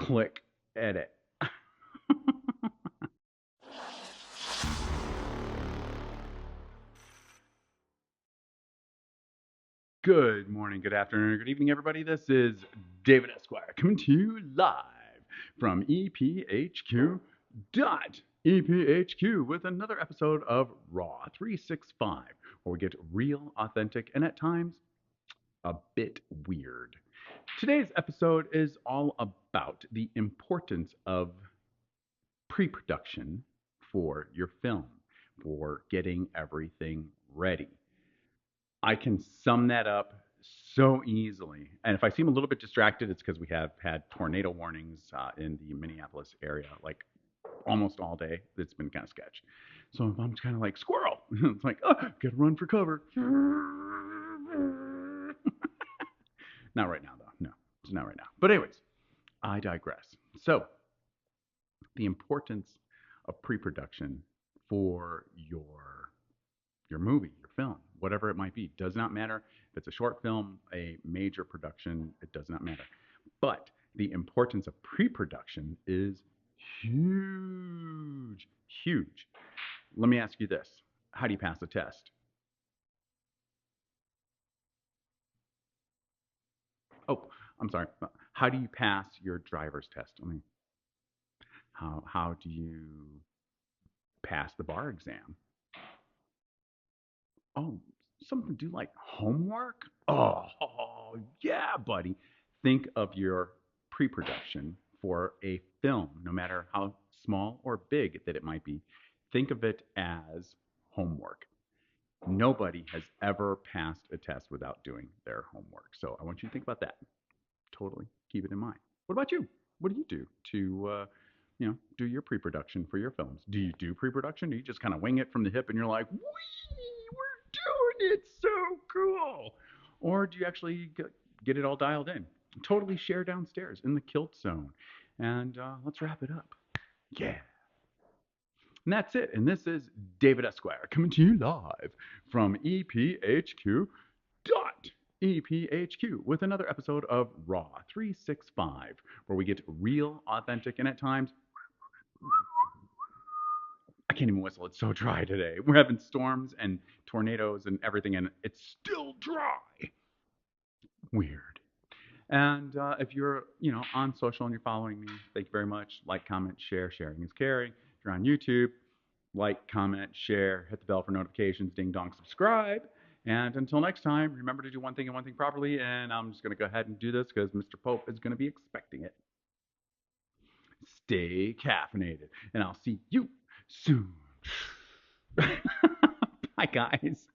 Click edit. Good morning, good afternoon, good evening, everybody. This is David Esquire coming to you live from EPHQ with another episode of Raw 365, where we get real, authentic, and at times a bit weird. Today's episode is all about the importance of pre-production for your film, for getting everything ready. I can sum that up so easily. And if I seem a little bit distracted, it's because we have had tornado warnings in the Minneapolis area like almost all day. It's been kind of sketch. So I'm kind of like, squirrel. It's like, oh, gotta run for cover. Not right now, though. No, it's not right now. But, anyways, I digress. So, the importance of pre-production for your movie, your film, whatever it might be. Does not matter if it's a short film, a major production, it does not matter. But the importance of pre-production is huge, huge. Let me ask you this. How do you pass a test? Oh, I'm sorry. How do you pass your driver's test? I mean, how do you pass the bar exam? Oh, something to do like homework? Oh, yeah, buddy. Think of your pre production for a film, no matter how small or big that it might be. Think of it as homework. Nobody has ever passed a test without doing their homework. So I want you to think about that. Totally keep it in mind. What about you? What do you do to, do your pre-production for your films? Do you do pre-production? Do you just kind of wing it from the hip and you're like, "Wee, we're doing it, so cool"? Or do you actually get it all dialed in? Totally share downstairs in the kilt zone, and let's wrap it up. Yeah. And that's it. And this is David Esquire coming to you live from EPHQ with another episode of Raw 365, where we get real, authentic, and at times, I can't even whistle. It's so dry today. We're having storms and tornadoes and everything, and it's still dry. Weird. And if you're, on social and you're following me, thank you very much. Like, comment, share. Sharing is caring. If you're on YouTube, like, comment, share, hit the bell for notifications, ding dong, subscribe. And until next time, remember to do one thing and one thing properly. And I'm just going to go ahead and do this because Mr. Pope is going to be expecting it. Stay caffeinated, and I'll see you soon. Bye, guys.